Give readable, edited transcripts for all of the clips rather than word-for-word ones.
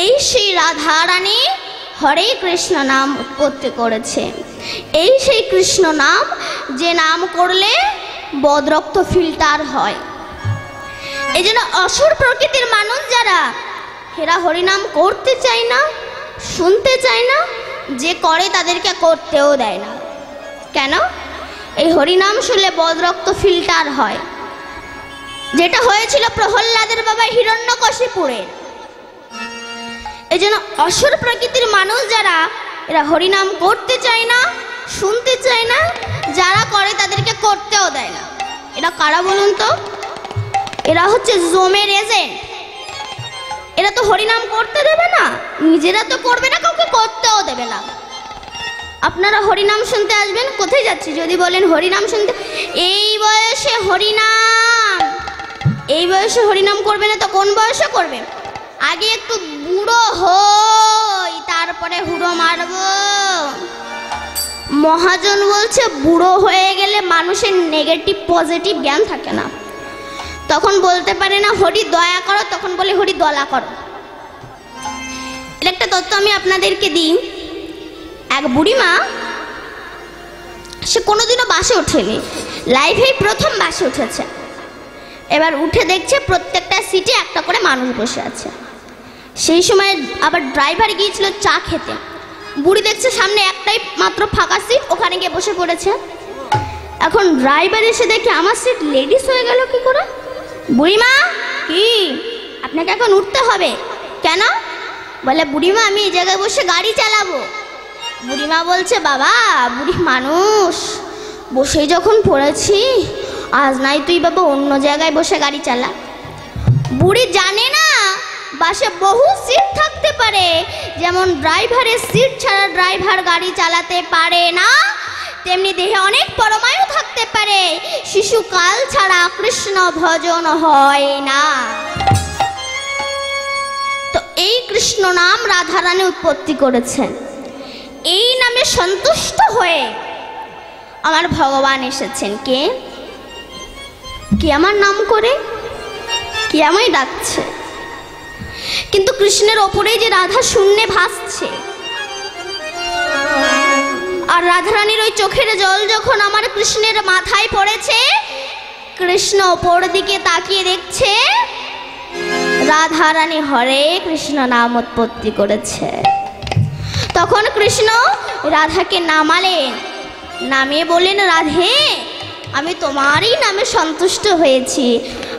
এই সেই রাধা রানী হরে কৃষ্ণ নাম উৎপত্তি করেছে। এই সেই কৃষ্ণ নাম যে নাম করলে বদরক্ত ফিল্টার হয়। এই জন্য অসুর প্রকৃতির মানুষ যারা, এরা হরিনাম করতে চায় না, শুনতে চায় না, যে করে তাদেরকে করতেও দেয় না। কেন? এই হরিনাম শুনলে বদরক্ত ফিল্টার হয়, যেটা হয়েছিল প্রহ্লাদের বাবা হিরণ্যকশিপুরের। এই জন্য অসুর প্রকৃতির মানুষ যারা, এরা হরিনাম করতে চায় না, শুনতে চায় না, যারা করে তাদেরকে করতেও দেয় না। এরা কারা বলুন তো? এরা হচ্ছে জমের এজেন্ট। এরা তো হরিনাম করতে দেবে না, নিজেরা তো করবে না, কাউকে করতেও দেবে না। আপনারা হরিনাম শুনতে আসবেন, কোথায় যাচ্ছি যদি বলেন হরিনাম শুনতে, এই বয়সে হরিনাম, এই বয়সে হরিনাম করবে না তো কোন বয়সে করবে? আগে একটু বুড়ো হই, তারপরে হুড়ো মারব। মহাজন বলছে বুড়ো হয়ে গেলে মানুষের নেগেটিভ পজিটিভ জ্ঞান থাকে না, তখন বলতে পারে না হরি দয়া করো, তখন বলে হরি দলা করো। এর একটা তথ্য আমি আপনাদেরকে দিই। এক বুড়িমা, সে কোনোদিনও বাসে ওঠেনি, লাইফেই প্রথম বাসে উঠেছে। এবার উঠে দেখছে প্রত্যেকটা সিটে একটা করে মানুষ বসে আছে। সেই সময় আবার ড্রাইভার গিয়েছিল চা খেতে। বুড়ি দেখছে সামনে একটাই মাত্র ফাঁকা সিট, ওখানে গিয়ে বসে পড়েছে। এখন ড্রাইভার এসে দেখে আমার সিট লেডিস হয়ে গেল কি করে। বুড়িমা, কি আপনাকে এখন উঠতে হবে? কেন? বলে বুড়িমা আমি এই জায়গায় বসে গাড়ি চালাবো। বুড়িমা বলছে বাবা, বুড়ি মানুষ, বসে যখন পড়েছি, আজ নাই তুই বাবা অন্য জায়গায় বসে গাড়ি চালা। বুড়ি জানে না বাসে বহু সিট থাকতে পারে, যেমন ড্রাইভারের সিট ছাড়া ড্রাইভার গাড়ি চালাতে পারে না, তেমনি দেহে অনেক পরমায়ু থাকতে পারে, শিশুকাল ছাড়া কৃষ্ণ ভজন হয় না। তো এই কৃষ্ণ নাম রাধারানী উৎপত্তি করেছেন। এই নামে সন্তুষ্ট হয়ে আমার ভগবান এসেছেন। কে? কে আমার নাম করে, কে আমায় ডাকছে। কিন্তু কৃষ্ণের ওপরেই যে রাধা শূন্যে ভাসছে, আর রাধারানীর ওই চোখের জল যখন আমার কৃষ্ণের মাথায় পড়েছে, কৃষ্ণ ওপর দিকে তাকিয়ে দেখছে রাধারানী হরে কৃষ্ণ নাম উৎপত্তি করেছে। তখন কৃষ্ণ রাধাকে নামালেন, নামিয়ে বললেন রাধে, আমি তোমারই নামে সন্তুষ্ট হয়েছি,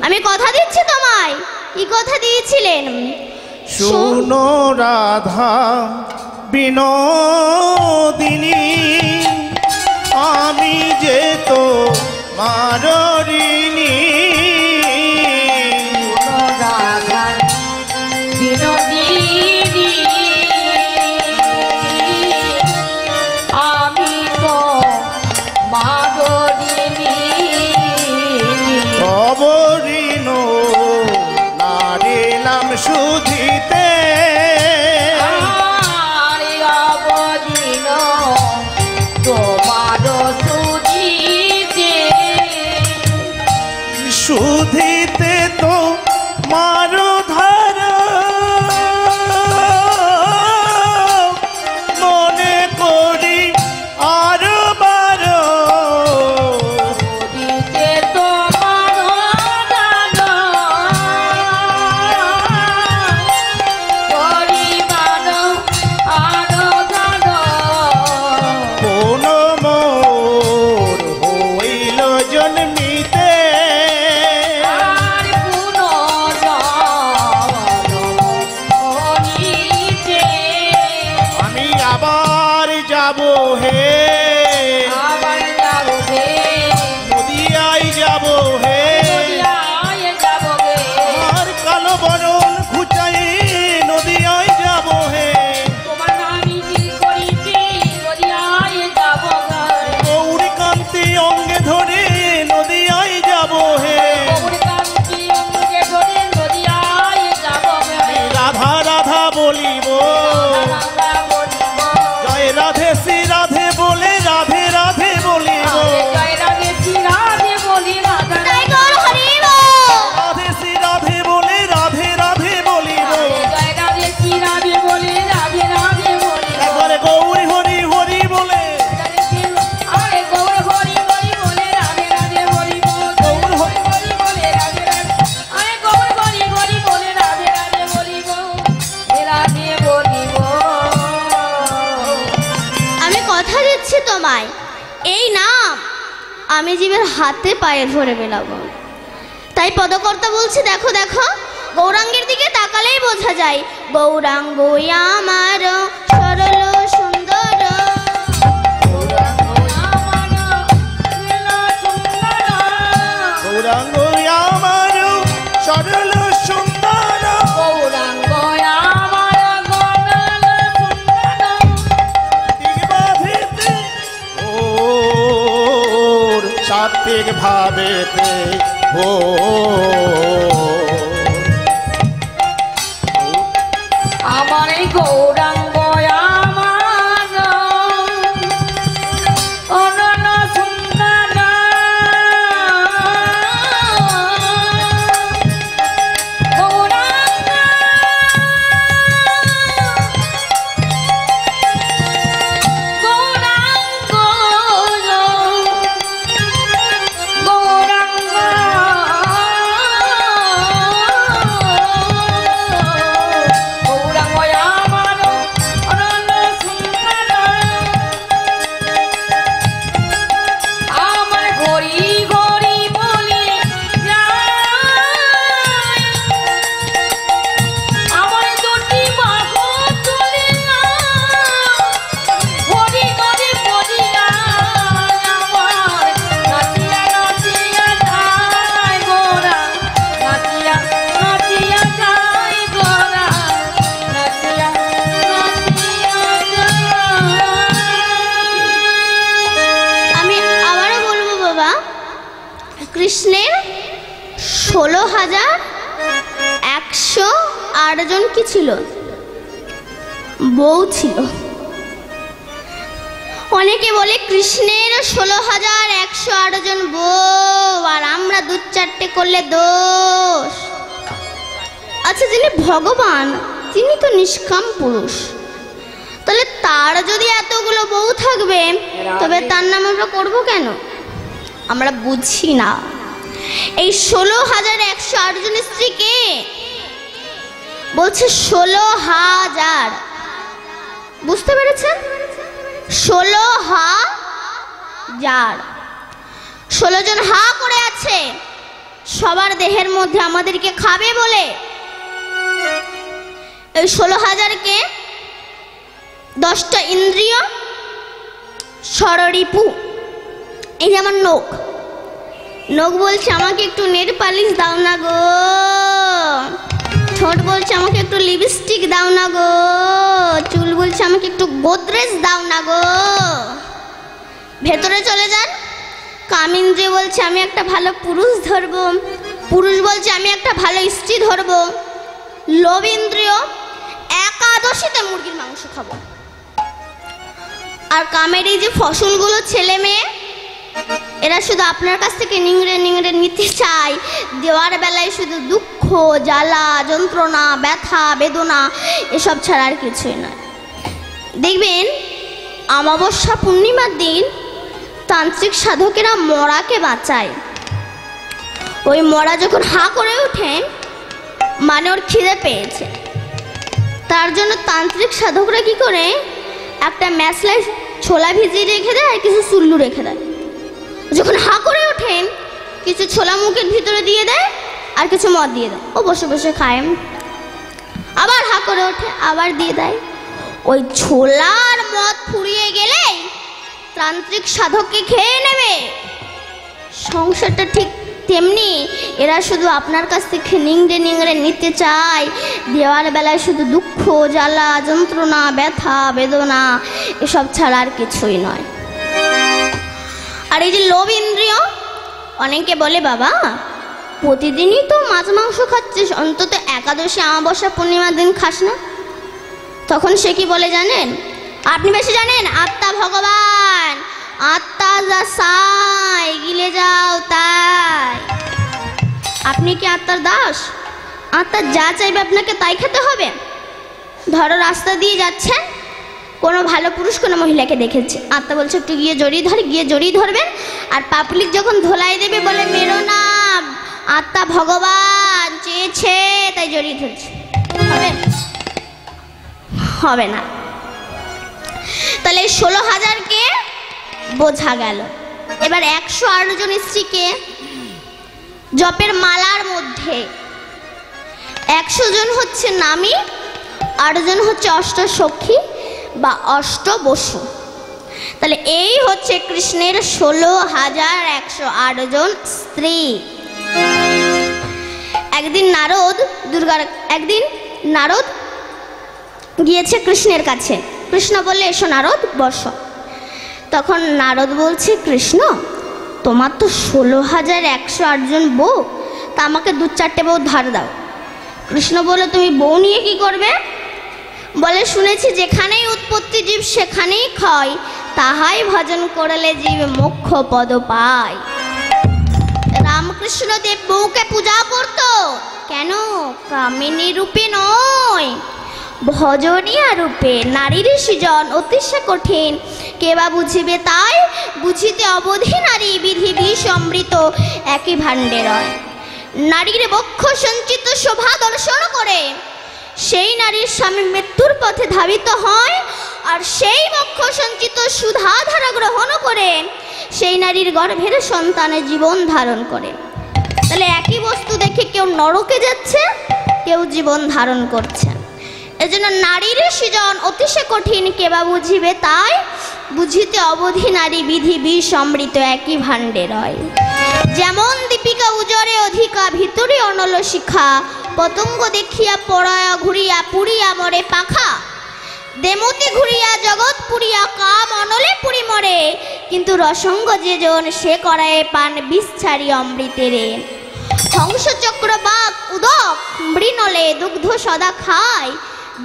আমি কথা দিচ্ছি তোমায়। কি কথা দিয়েছিলেন? শোনো রাধা বিনোদিনী, আমি যে তো মাররিনী। রাধা বিনোদিনী, আমি তো মাররিনী। অবরিণ নারী নাম শুধিতে, শুধিতে তো মারো ধার, মনে করি আরো বার, শুধিতে তো মারো ধার, পরিবার আরো ধার। কোন মোর হইল জন্মিতে, আমি আবার যাব হে, আবার যাব হে, নদিয়ায় যাব হে, নদিয়ায় যাব হে, আর কালো বরণ ঘুচাই নদিয়ায় যাব হে, তোমার নামি কি করিছি নদিয়ায় যাব হে, গৌরী কান্তি অঙ্গে ধরে নদিয়ায় যাব হে, গৌরী কান্তি অঙ্গে ধরে নদিয়ায় যাব হে, রাধা রাধা বলিব, রাধা বলিব, জয় রাধে শ্রী রাধে বলে এই নাম আমি জীবের হাতে পায়ে ধরে বেলাবো। তাই পদকর্তা বলছে, দেখো দেখো গৌরাঙ্গের দিকে তাকালেই বোঝা যায়, গৌরাঙ্গ আমার সরল সুন্দর, গৌরাঙ্গ আমার সরল সুন্দর, গৌরাঙ্গ আমার গগন সুন্দর, দিগবাধিতে ওর সাত্বিক ভাবেতে ও আমার এই গৌরাঙ্গ আমার অনন্য সুন্দর, গৌরাঙ্গ গৌরাঙ্গ গৌরাঙ্গ গৌরাঙ্গ আমার অনন্য সুন্দর, আমার ঘড়ি ঘড়ি বলি যায়, আমার দুটি বাহু তুলে ঘড়ি ঘড়ি বলি যায়, আমার নাচিয়া নাচিয়া যায় গোরা, নাচিয়া নাচিয়া যায় গোরা, নাচিয়া নাচিয়া যায়। আমি আবারও বলবো বাবা, কৃষ্ণের 16,108 জন কি ছিল? বউ ছিল। অনেকে বলে কৃষ্ণের 16,108 জন বউ, আর আমরা 2-4টে করলে দোষ। আচ্ছা, যিনি ভগবান তিনি তো নিষ্কাম পুরুষ, তাহলে তার যদি এতগুলো বউ থাকবে তবে তার নাম আমরা করবো কেন? আমরা বুঝি না। এই 16,108 জন স্ত্রী কে বলছে? 16,000। বুঝতে পেরেছেন? 16,000। 16 জন হা করে আছে সবার দেহের মধ্যে আমাদেরকে খাবে বলে। এই 16,000-কে 10টা ইন্দ্রিয়, ষড়রিপু, এই যেমন নখ, নখ বলছে আমাকে একটু নেল পালিশ দাও না গো, ঠোঁট বলছে আমাকে একটু লিপস্টিক দাও না গো, চুল বলছে আমাকে একটু গোদরেজ দাও না গো। ভেতরে চলে যান, কামিন্দ্রিয় বলছে আমি একটা ভালো পুরুষ ধরবো, পুরুষ বলছে আমি একটা ভালো স্ত্রী ধরবো। লোভ ইন্দ্রিয়, একাদশীতে মুরগির মাংস খাবো। আর কামের এই যে ফসলগুলো ছেলে মেয়ে, এরা শুধু আপনার কাছ থেকে নিংড়ে নিংড়ে নিতে চায়, দেওয়ার বেলায় শুধু দুঃখ, জ্বালা, যন্ত্রণা, ব্যথা, বেদনা, এসব ছাড়া আর কিছুই নয়। দেখবেন অমাবস্যা পূর্ণিমার দিন তান্ত্রিক সাধকেরা মরাকে বাঁচায়। ওই মরা যখন হা করে ওঠে মানে ওর খিদে পেয়েছে, তার জন্য তান্ত্রিক সাধকরা কি করে, একটা ম্যাসলায় ছোলা ভিজিয়ে রেখে দেয় আর কিছু চুল্লু রেখে দেয়। যখন হা করে ওঠেন কিছু ছোলা মুখের ভিতরে দিয়ে দেয় আর কিছু মদ দিয়ে দেয়, ও বসে বসে খায়। আবার হা করে ওঠে, আবার দিয়ে দেয়। ওই ছোলার মদ ফুরিয়ে গেলে তান্ত্রিক সাধককে খেয়ে নেবে। সংসারটা ঠিক তেমনি, এরা শুধু আপনার কাছ থেকে নিংড়ে নিংড়ে নিতে চায়, দেওয়ার বেলায় শুধু দুঃখ, জ্বালা, যন্ত্রণা, ব্যথা, বেদনা, এসব ছাড়া আর কিছুই নয়। আর এই যে লোভ ইন্দ্রিয়, অনেকে বলে বাবা প্রতিদিনই তো মাছ মাংস খাচ্ছিস, অন্তত একাদশী অমাবস্যা পূর্ণিমার দিন খাস না। তখন সে কি বলে জানেন? আপনি বেশি জানেন, আত্মা ভগবান, আত্মা যা চায় গিলে যাও তাই। আপনি কি আত্মার দাস? আত্মা যা চাইবে আপনাকে তাই খেতে হবে। ধরো রাস্তা দিয়ে যাচ্ছেন, কোনো ভালো পুরুষ কোনো মহিলাকে দেখেছে, আত্মা বলছে একটু গিয়ে জড়িয়ে ধরে, গিয়ে জড়িয়ে ধরবেন। আর পাবলিক যখন ধোলাই দেবে বলে মেরো না, আত্মা ভগবান চেয়েছে তাই জড়িয়ে ধরছে, হবে? হবে না। তাহলে 16,000-কে বোঝা গেল। এবার 108 জন স্ত্রীকে জপের মালার মধ্যে 100 জন হচ্ছে নামী, 8 জন হচ্ছে অষ্টসখী বা অষ্টবসু। তাহলে এই হচ্ছে কৃষ্ণের 16,108 জন স্ত্রী। একদিন নারদ গিয়েছে কৃষ্ণের কাছে। কৃষ্ণ বললে, এসো নারদ, বসো। তখন নারদ বলছে, কৃষ্ণ তোমার তো 16,108 জন বউ, তা আমাকে 2-4টে বউ ধার দাও। কৃষ্ণ বলল, তুমি বউ নিয়ে কি করবে? বলে, শুনেছি যেখানেই উৎপত্তি জীব সেখানেই ক্ষয়, তাহাই ভজন করলে জীব মোক্ষ পদ পায়। রামকৃষ্ণ দেব বউকে পূজা করত কেন? কামিনী রূপে নয়, ভজনিয়া রূপে। নারীর সৃজন অতিশয় কঠিন, কে বা বুঝিবে তাই? বুঝিতে অবধি নারী, বিধি বিষ অমৃত একই ভাণ্ডে রয়। নারীর বক্ষ সঞ্চিত শোভা দর্শন করে সেই নারীর স্বামী মৃত্যুর পথে ধাবিত হয়, আর সেই বক্ষ সঞ্চিত সুধাধারা গ্রহণ করে সেই নারীর গর্ভের সন্তানের জীবন ধারণ করে। তাহলে একই বস্তু দেখে কেউ নরকে যাচ্ছে, কেউ জীবন ধারণ করছে। এজন্য নারীর সৃজন অতিশয় কঠিন, কে বা বুঝিবে তাই? বুঝিতে অবধি নারী, বিধি বিষ অমৃত একই ভাণ্ডে রয়। যেমন দীপিকা উজরে অধিকা, ভিতরে অনল শিখা, পতঙ্গ দেখিয়া পড়ায়া ঘুরিয়া পুরিয়া মরে পাখা। দেমতি ঘুরিয়া জগৎ পুরিয়া, কাম অনলে পুরি মরে, কিন্তু রসঙ্গ যে জন সে করায় পান বিষ ছাড়ি অমৃতেরে। হংসচক্র বাক উদক মৃণলে, দুগ্ধ সদা খায়,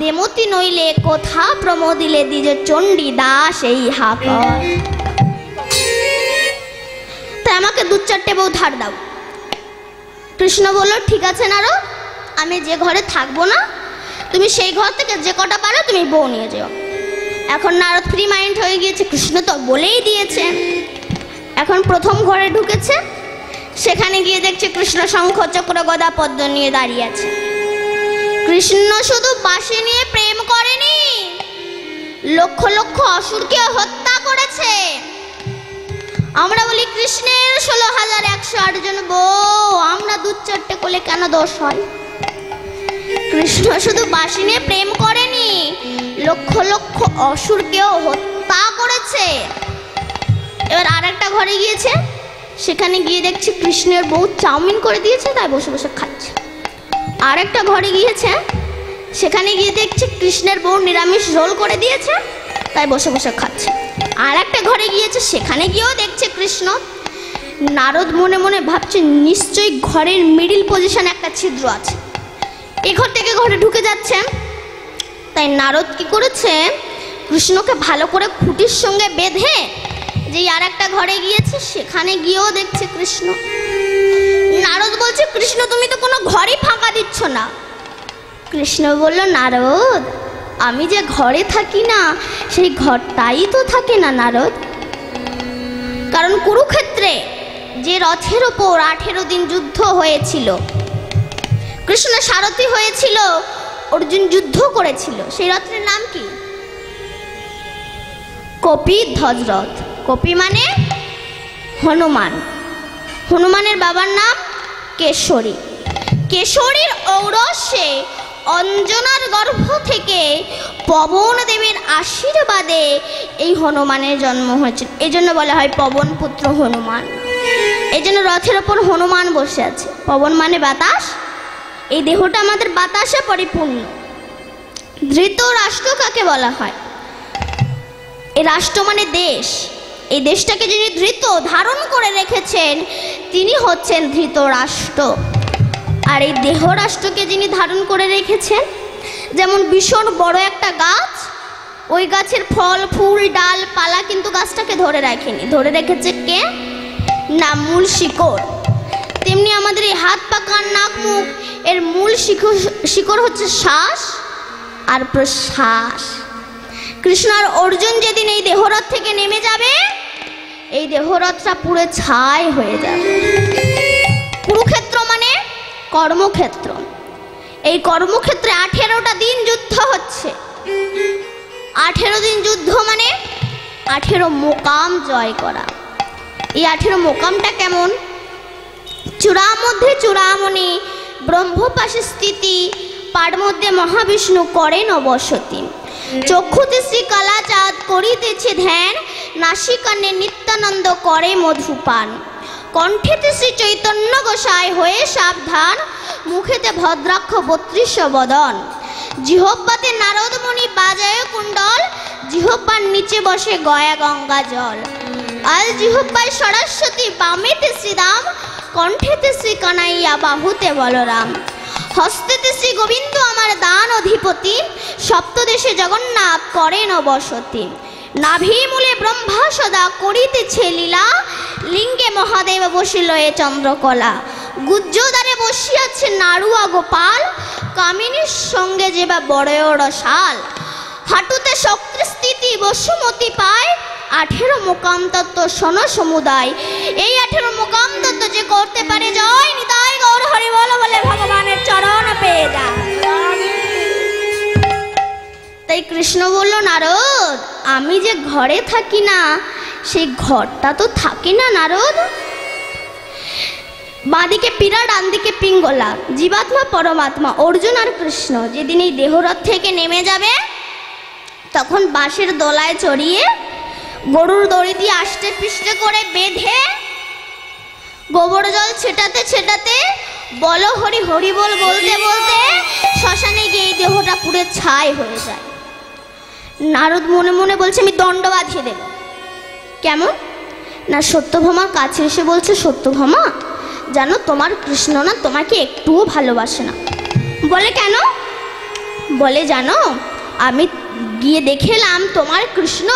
দেমতি নইলে কোথা প্রমোদিলে, দ্বিজ চণ্ডী দাস এই হাকর। তাই আমাকে 2-4টে বউ ধার দাও। কৃষ্ণ বলল, ঠিক আছে নারদ, আমি যে ঘরে থাকবো না তুমি সেই ঘর থেকে যে কটা পারো তুমি বউ নিয়ে যেও। এখন নারদ ফ্রি মাইন্ড হয়ে গিয়েছে, কৃষ্ণ তো বলেই দিয়েছে। এখন প্রথম ঘরে ঢুকেছে, সেখানে গিয়ে দেখছে কৃষ্ণ শঙ্খ চক্র গদা পদ্ম নিয়ে দাঁড়িয়ে আছে। কৃষ্ণ শুধু বাঁশি নিয়ে প্রেম করেনি, লক্ষ লক্ষ অসুরকে হত্যা করেছে। আমরা বলি কৃষ্ণের 16,108 জন বউ, আমরা 2-4টে করলে কেন দোষ হয়? কৃষ্ণ শুধু বাঁশি নিয়ে প্রেম করেনি, লক্ষ লক্ষ অসুরকেও হত্যা করেছে। এবার আর একটা ঘরে গিয়েছে, সেখানে গিয়ে দেখছি কৃষ্ণের বউ চাউমিন করে দিয়েছে, তাই বসে বসে খাচ্ছে। আর একটা ঘরে গিয়েছে, সেখানে গিয়ে দেখছি কৃষ্ণের বউ নিরামিষ রোল করে দিয়েছে, তাই বসে বসে খাচ্ছে। আর একটা ঘরে গিয়েছে, সেখানে গিয়েও দেখছে কৃষ্ণ। নারদ মনে মনে ভাবছে, নিশ্চয়ই ঘরের মিডিল পজিশনে একটা ছিদ্র আছে, এই ঘর থেকে ঘরে ঢুকে যাচ্ছে। তাই নারদ কি করেছে, কৃষ্ণকে ভালো করে খুঁটির সঙ্গে বেঁধে যে আর একটা ঘরে গিয়েছে, সেখানে গিয়েও দেখছে কৃষ্ণ। নারদ বলছে, কৃষ্ণ তুমি তো কোনো ঘরই ফাঁকা দিচ্ছ না। কৃষ্ণ বলল, নারদ আমি যে ঘরে থাকি না, সেই ঘরটাই তো থাকে না নারদ। কারণ কুরুক্ষেত্রে যে রথের ওপর 18 দিন যুদ্ধ হয়েছিল, কৃষ্ণ সারথি হয়েছিল, অর্জুন যুদ্ধ করেছিল, সেই রথের নাম কি? কপিধ্বজ রথ। কপি মানে হনুমান, হনুমানের বাবার নাম কেশরী। কেশরীর ঔরসে অঞ্জনার গর্ভ থেকে পবন দেবীর আশীর্বাদে এই হনুমানের জন্ম হয়েছিল। এই জন্য বলা হয় পবন পুত্র হনুমান। এই জন্য রথের ওপর হনুমান বসে আছে। পবন মানে বাতাস, এই দেহটা আমাদের বাতাসে পরিপূর্ণ। ধৃতরাষ্ট্র কাকে বলা হয়? এই রাষ্ট্র মানে দেশ। এই দেশটাকে যিনি ধৃত ধারণ করে রেখেছেন তিনি হচ্ছেন ধৃতরাষ্ট্র। আর এই দেহ রাষ্ট্রকে যিনি ধারণ করে রেখেছেন, যেমন ভীষণ বড় একটা গাছ, ওই গাছের ফল ফুল ডাল পালা কিন্তু গাছটাকে ধরে রাখেনি, ধরে রেখেছে কে? না, মূল শিকড়। তেমনি আমাদের এই হাত পা কান নাক মুখ, এর মূল শিকড় হচ্ছে শ্বাস আর প্রশ্বাস। কৃষ্ণ আর অর্জুন যেদিন এই দেহরথ থেকে নেমে যাবে, এই দেহরথটা পুরো ছাই হয়ে যাবে। কুরুক্ষেত্র মানে কর্মক্ষেত্র। এই কর্মক্ষেত্রে 18টা দিন যুদ্ধ হচ্ছে। 18 দিন যুদ্ধ মানে 18 মোকাম জয় করা। এই 18 মোকামটা কেমন? চূড়া মধ্যে চূড়ামণি, ব্রহ্মপাশে স্থিতি, পাড় মধ্যে মহাবিষ্ণু করেন বসতি। চক্ষুতে শ্রী কালাচাঁদ করিতেছে ধ্যান, নাসিকানে নিত্যানন্দ করে মধুপান। কণ্ঠেতে শ্রী চৈতন্য গোসাই হয়ে সাবধান, মুখেতে ভদ্রাক্ষ 32 বদন। জিহ্বাতে নারদমণি বাজায় কুণ্ডল, জিহ্বার নিচে বসে গয়া গঙ্গা জল। আল জিহ্বায় সরস্বতী, বামেতে শ্রীরাম, কণ্ঠেতে শ্রী কানাইয়া, বাহুতে বলরাম। হস্তেতে শ্রী গোবিন্দ আমার দান অধিপতি, সপ্তদেশে জগন্নাথ করেন বসতি। নাভি মূলে ব্রহ্মা সদা করিতেছে লীলা, লিঙ্গে মহাদেব বসিল এ চন্দ্রকলা। গুজ্জদারে বসিয়াছে নাড়ুয়া গোপাল, কামিনীর সঙ্গে যেবা বড় রসাল। হাঁটুতে শক্তি স্থিতি বসুমতি পায়, 18 মোকাম তত্ত্ব শোন সমুদায়। এই 18 মোকাম তত্ত্ব যে করতে পারে জয়, নিতাই গৌর হরি বল বলে ভগবানের চরণ পেয়ে যায়। তাই কৃষ্ণ বলল, নারদ আমি যে ঘরে থাকি না, সেই ঘরটা তো থাকে না নারদ। বাঁদিকে পীড়া, ডান দিকে পিঙ্গলা, জীবাত্মা পরমাত্মা, অর্জুন আর কৃষ্ণ যেদিন এই দেহরথ থেকে নেমে যাবে, তখন বাঁশের দোলায় চড়িয়ে গরুর দড়ি দিয়ে আষ্টে পিষ্টে করে বেঁধে গোবর জল ছেটাতে ছেটাতে বল হরি হরি বল বলতে বলতে শ্মশানে গিয়ে এই দেহটা পুড়ে ছাই হয়ে যায়। নারদ মনে মনে বলছে আমি দণ্ড বাঁধিয়ে দেব। কেমন না, সত্যভামার কাছে এসে বলছে, সত্যভামা জানো তোমার কৃষ্ণ না তোমাকে একটুও ভালোবাসে না। বলে কেন? বলে জানো আমি গিয়ে দেখলাম তোমার কৃষ্ণ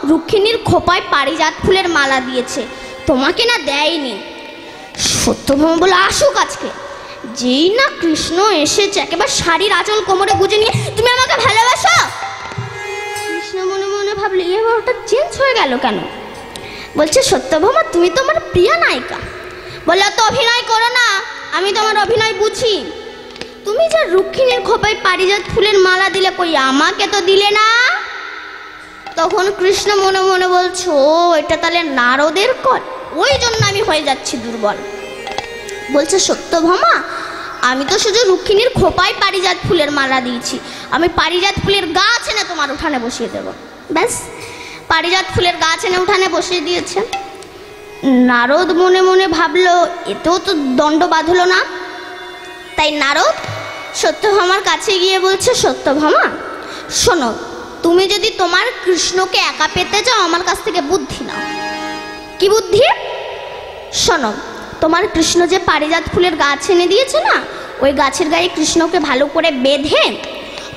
রুক্মিণীর খোপায় পারিজাত ফুলের মালা দিয়েছে, তোমাকে না দেয়নি। সত্যভামা বলে আসুক আজকে। যেই না কৃষ্ণ এসেছে একেবারে শাড়ির আঁচল কোমরে গুজে নিয়ে, তুমি আমাকে ভালোবাসো? কৃষ্ণ মনে মনে ভাবলে এবার ওটা চেঞ্জ হয়ে গেল কেন? বলছে সত্যভামা তুমি তো আমার প্রিয়া নায়িকা। বলে তো অভিনয় করো না, আমি তোমার অভিনয় বুঝি। তুমি যে রুক্মিণীর খোপায় পারিজাত ফুলের মালা দিলে, কই আমাকে তো দিলে না। তখন কৃষ্ণ মনে মনে বলছো এটা তাহলে নারদের কর, ওই জন্য আমি হয়ে যাচ্ছি দুর্বল। বলছে সত্যভামা আমি তো শুধু রুক্মিণীর খোপায় পারিজাত ফুলের মালা দিয়েছি, আমি পারিজাত ফুলের গাছ এনে তোমার উঠানে বসিয়ে দেব। ব্যাস পারিজাত ফুলের গাছ এনে উঠানে বসিয়ে দিয়েছে। নারদ মনে মনে ভাবলো এতেও তো দণ্ড বাঁধলো না। তাই নারদ সত্যভামার কাছে গিয়ে বলছে, সত্যভামা শোনো, তুমি যদি তোমার কৃষ্ণকে একা পেতে চাও আমার কাছ থেকে বুদ্ধি নাও। কি বুদ্ধি? শোনো, তোমার কৃষ্ণ যে পারিজাত ফুলের গাছ এনে দিয়েছে না, ওই গাছের গায়ে কৃষ্ণকে ভালো করে বেঁধে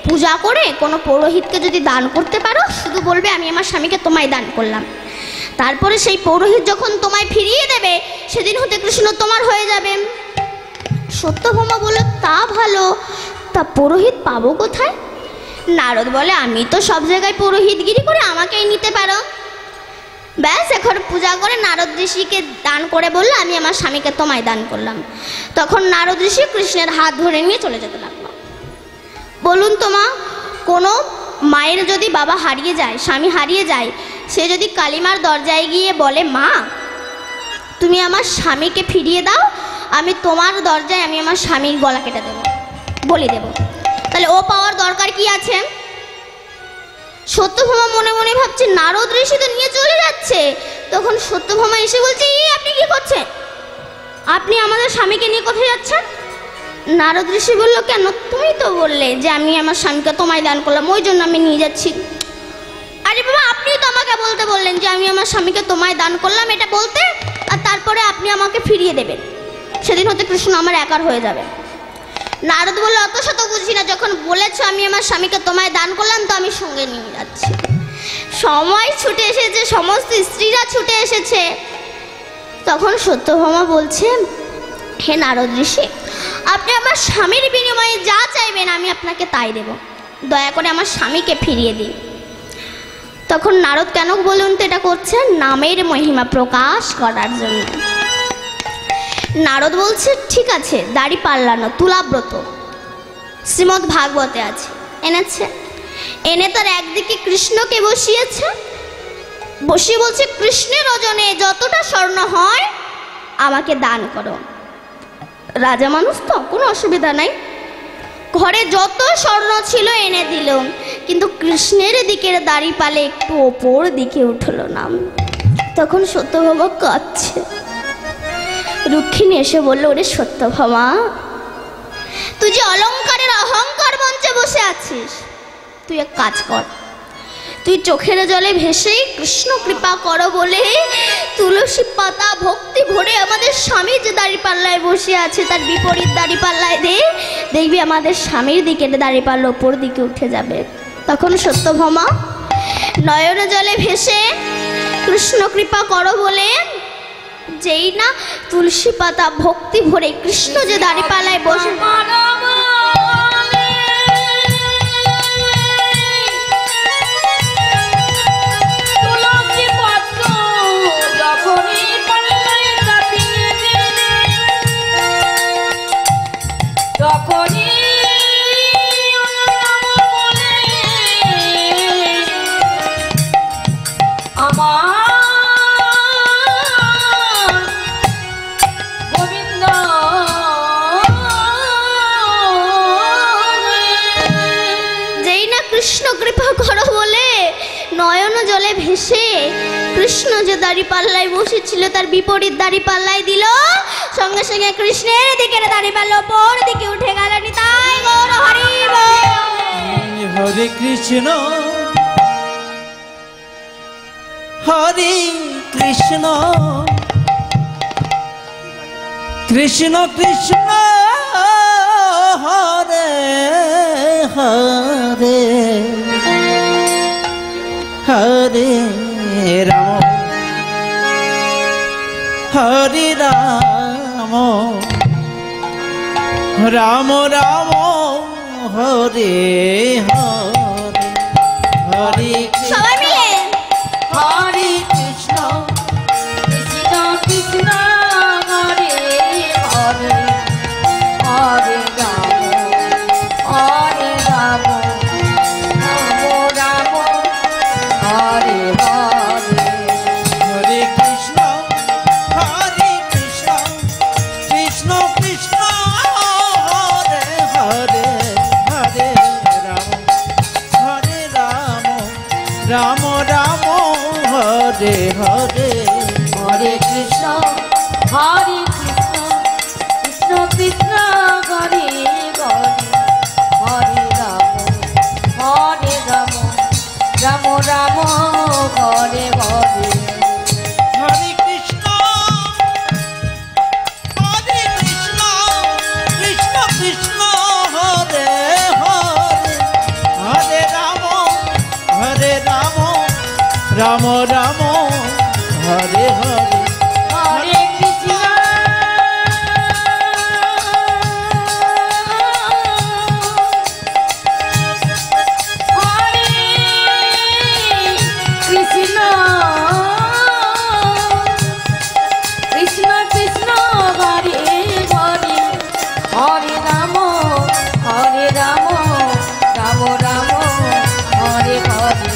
পূজা করে কোনো পৌরোহিতকে যদি দান করতে পারো, শুধু বলবে আমি আমার স্বামীকে তোমায় দান করলাম। তারপরে সেই পৌরোহিত যখন তোমায় ফিরিয়ে দেবে, সেদিন হতে কৃষ্ণ তোমার হয়ে যাবে। সত্যভামা বলে তা ভালো, তা পুরোহিত পাবো কোথায়? নারদ বলে আমি তো সব জায়গায় পুরোহিতগিরি করে, আমাকেই নিতে পারো। ব্যাস এখন পূজা করে নারদ ঋষিকে দান করে বললো আমি আমার স্বামীকে তোমায় দান করলাম। তখন নারদ ঋষি কৃষ্ণের হাত ধরে নিয়ে চলে যেতে লাগলো। বলুন তো মা, কোনো মায়ের যদি বাবা হারিয়ে যায়, স্বামী হারিয়ে যায়, সে যদি কালিমার দরজায় গিয়ে বলে মা তুমি আমার স্বামীকে ফিরিয়ে দাও, আমি তোমার দরজায় আমি আমার স্বামীর গলা কেটে দেব, বলি দেব, তাহলে ও পাওয়ার দরকার কি আছে? সত্যভামা মনে মনে ভাবছে নারদ ঋষি তো নিয়ে চলে যাচ্ছে। তখন সত্যভামা এসে বলছে আপনি কি করছেন? আপনি আমাদের স্বামীকে নিয়ে কোথায় যাচ্ছেন? নারদ ঋষি বলল কেন, তুমি তো বললে যে আমি আমার স্বামীকে তোমায় দান করলাম, ওই জন্য আমি নিয়ে যাচ্ছি। আরে বাবা আপনি তো আমাকে বলতে বললেন যে আমি আমার স্বামীকে তোমায় দান করলাম, এটা বলতে, আর তারপরে আপনি আমাকে ফিরিয়ে দেবেন, সেদিন হতে কৃষ্ণ আমার একার হয়ে যাবে। নারদ বলল অত শত বুঝি না, যখন বলেছো আমি আমার স্বামীকে তোমায় দান করলাম তো আমি সঙ্গে নিয়ে যাচ্ছি। সময় ছুটে এসেছে, সমস্ত স্ত্রীরা ছুটে এসেছে। তখন সত্যভামা বলছে হে নারদ ঋষি, আপনি আমার স্বামীর বিনিময়ে যা চাইবেন আমি আপনাকে তাই দেব, দয়া করে আমার স্বামীকে ফিরিয়ে দিন। তখন নারদ কেন বলুন তো এটা করছে? নামের মহিমা প্রকাশ করার জন্য। নারদ বলছে ঠিক আছে, দাড়ি পাল্লানো তুলাব্রত শ্রীমদ্ ভাগবতে আছে, এনেছে, এনে তার একদিকে কৃষ্ণকে বসিয়েছে, বসে বলছে, কৃষ্ণের ওজনে যতটা স্বর্ণ হয় আমাকে দান করো। রাজা মানুষ তো, কোনো অসুবিধা নাই, ঘরে যত স্বর্ণ ছিল এনে দিল, কিন্তু কৃষ্ণের দিকের দাড়ি পালে একটু ওপর দিকে উঠলো না। তখন সত্যভামা কাঁদছে। রুক্মিণী এসে বলল, ওরে সত্যভামা, তুই যে অলংকারের অহংকার মঞ্চে বসে আছিস, তুই এক কাজ কর, তুই চোখের জলে ভেসেই কৃষ্ণ কৃপা করো বলে তুলসী পাতা ভক্তি ভরে আমাদের স্বামী যে দাঁড়িপাল্লায় বসে আছে তার বিপরীত দাঁড়িপাল্লায় দে, দেখবি আমাদের স্বামীর দিকে দাঁড়িপাল্লা ওপর দিকে উঠে যাবে। তখন সত্যভামা নয়ন জলে ভেসে কৃষ্ণ কৃপা করো বলে যেই না তুলসী পাতা ভক্তি ভরে কৃষ্ণ যে দাঁড়িপাল্লায় বসে, ভেসে কৃষ্ণ যে দাঁড়িপাল্লায় বসেছিল তার বিপরীত দাঁড়িপাল্লায় দিল, সঙ্গে সঙ্গে কৃষ্ণের দিকের দাঁড়িপাল্লা ওপর দিকে উঠে গেল। নিতাই গৌর হরি বল। হরে কৃষ্ণ হরে কৃষ্ণ কৃষ্ণ কৃষ্ণ হরে হরে হরে রাম হরে রাম রাম রাম হরে হরে হরে সবাই মিলে হরে কৃষ্ণ কৃষ্ণ কৃষ্ণ হরে হরে হরে রাম হরে রাম রাম রাম হরে হরে হরে কৃষ্ণ কৃষ্ণ কৃষ্ণ হরে হরে হরে রাম রাম রাম হরে হরে হরে কৃষ্ণ হরে কৃষ্ণ কৃষ্ণ কৃষ্ণ হরে হরে হরে রাম রাম রাম হরে হরে হরে কৃষ্ণ কৃষ্ণ কৃষ্ণ হরে হরে হরে রাম রাম রাম হরে হরে হরে কৃষ্ণ হরে কৃষ্ণ কৃষ্ণ কৃষ্ণ হরে হরে হরে রাম রাম রাম হরে হরে